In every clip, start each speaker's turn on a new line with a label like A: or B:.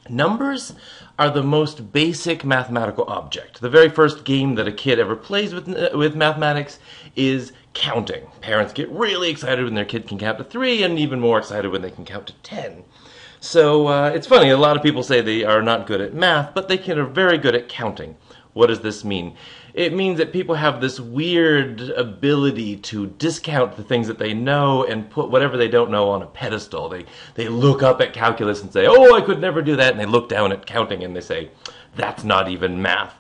A: Numbers are the most basic mathematical object. The very first game that a kid ever plays with mathematics is counting. Parents get really excited when their kid can count to 3 and even more excited when they can count to 10. So it's funny, a lot of people say they are not good at math, but they are very good at counting. What does this mean? It means that people have this weird ability to discount the things that they know and put whatever they don't know on a pedestal. They look up at calculus and say, oh, I could never do that, and they look down at counting and they say, that's not even math.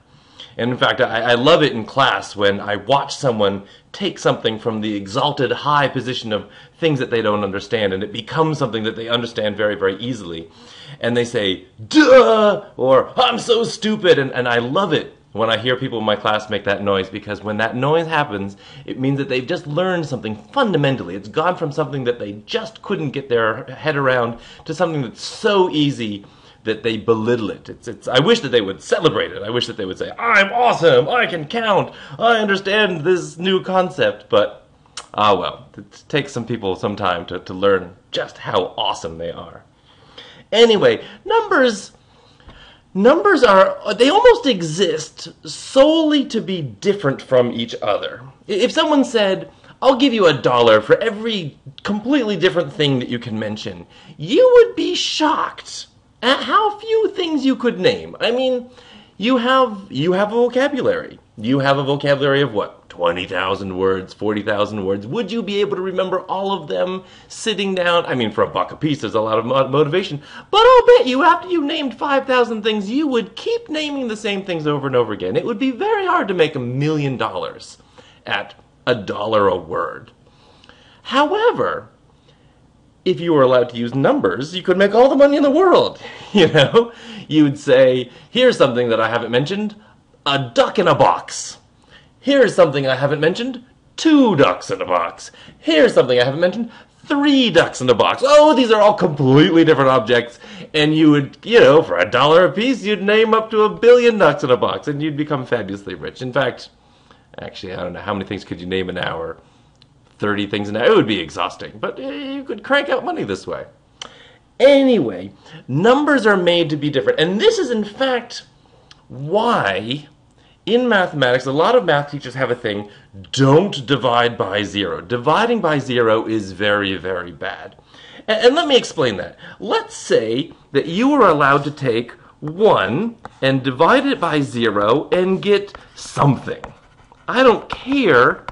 A: And in fact, I love it in class when I watch someone take something from the exalted high position of things that they don't understand, and it becomes something that they understand very, very easily. And they say, duh, or I'm so stupid, and I love it when I hear people in my class make that noise, because when that noise happens, it means that they've just learned something fundamentally. It's gone from something that they just couldn't get their head around to something that's so easy that they belittle it. I wish that they would celebrate it. I wish that they would say, I'm awesome, I can count, I understand this new concept, but, well, it takes some people some time to learn just how awesome they are. Anyway, numbers they almost exist solely to be different from each other. If someone said, I'll give you $1 for every completely different thing that you can mention, you would be shocked at how few things you could name. I mean, you have a vocabulary. You have a vocabulary of what? 20,000 words, 40,000 words. Would you be able to remember all of them sitting down? I mean, for $1 a piece, there's a lot of motivation. But I'll bet you, after you named 5,000 things, you would keep naming the same things over and over again. It would be very hard to make $1 million at $1 a word. However, if you were allowed to use numbers, you could make all the money in the world. You know, you'd say, here's something that I haven't mentioned, a duck in a box. Here's something I haven't mentioned, 2 ducks in a box. Here's something I haven't mentioned, 3 ducks in a box. Oh, these are all completely different objects. And you would, you know, for $1 a piece, you'd name up to 1 billion ducks in a box, and you'd become fabulously rich. In fact, actually, I don't know, how many things could you name an hour? 30 things an hour. It would be exhausting, but you could crank out money this way. Anyway, numbers are made to be different, and this is in fact why in mathematics a lot of math teachers have a thing, don't divide by 0. Dividing by 0 is very, very bad. And let me explain that. Let's say that you were allowed to take 1 and divide it by 0 and get something. I don't care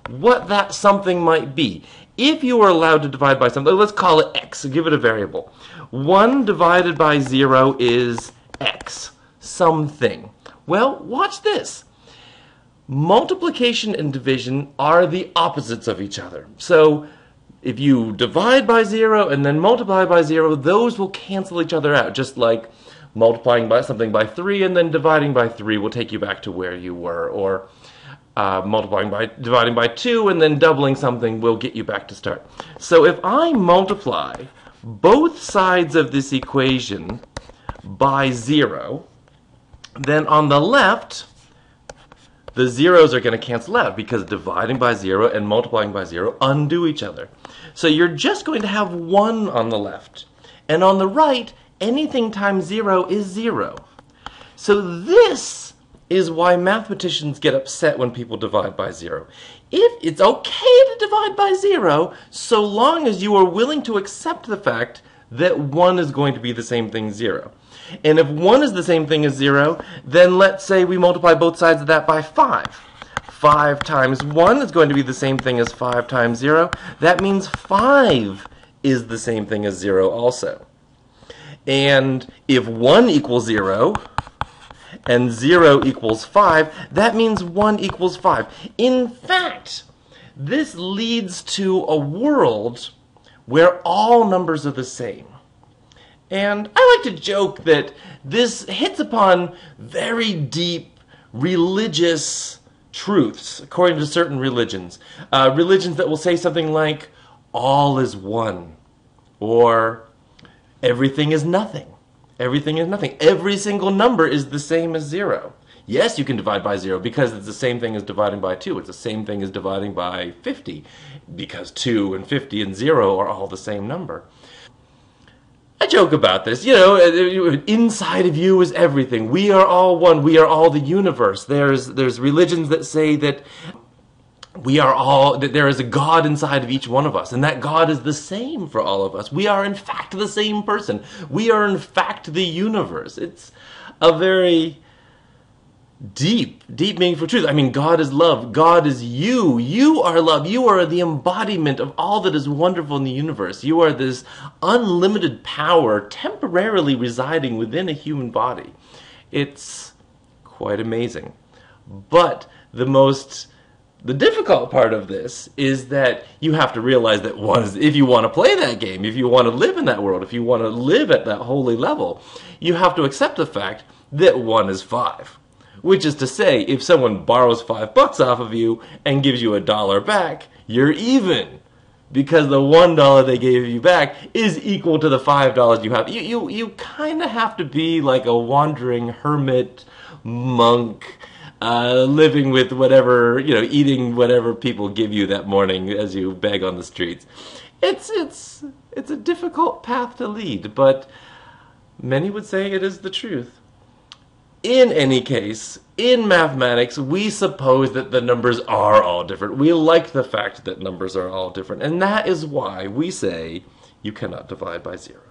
A: what that something might be. If you were allowed to divide by something, let's call it x, give it a variable. 1 divided by 0 is x, something. Well, watch this. Multiplication and division are the opposites of each other. So if you divide by 0 and then multiply by 0, those will cancel each other out, just like multiplying by something by 3 and then dividing by 3 will take you back to where you were, or dividing by 2 and then doubling something will get you back to start. So if I multiply both sides of this equation by 0, then on the left, the zeros are going to cancel out because dividing by 0 and multiplying by 0 undo each other. So you're just going to have 1 on the left. And on the right, anything times 0 is 0. So this is why mathematicians get upset when people divide by 0. If it's okay to divide by 0, so long as you are willing to accept the fact that 1 is going to be the same thing as 0. And if 1 is the same thing as 0, then let's say we multiply both sides of that by 5. 5 times 1 is going to be the same thing as 5 times 0. That means 5 is the same thing as 0 also. And if 1 equals 0, and 0 equals 5, that means 1 equals 5. In fact, this leads to a world where all numbers are the same. And I like to joke that this hits upon very deep religious truths, according to certain religions. Religions that will say something like, all is one, or everything is nothing. Everything is nothing. Every single number is the same as 0. Yes, you can divide by 0 because it's the same thing as dividing by 2. It's the same thing as dividing by 50 because 2 and 50 and 0 are all the same number. I joke about this, inside of you is everything. We are all one. We are all the universe. There's religions that say that that there is a God inside of each one of us, and that God is the same for all of us. We are in fact the same person. We are in fact the universe. It's a very deep, meaningful truth. I mean, God is love. God is you. You are love. You are the embodiment of all that is wonderful in the universe. You are this unlimited power temporarily residing within a human body. It's quite amazing. But the difficult part of this is that you have to realize that if you want to play that game, if you want to live in that world, if you want to live at that holy level, you have to accept the fact that 1 is 5. Which is to say, if someone borrows $5 off of you and gives you $1 back, you're even. Because the $1 they gave you back is equal to the $5 you have. You kind of have to be like a wandering hermit, monk, living with whatever, eating whatever people give you that morning as you beg on the streets. It's a difficult path to lead, but many would say it is the truth. In any case, in mathematics, we suppose that the numbers are all different. We like the fact that numbers are all different, and that is why we say you cannot divide by 0.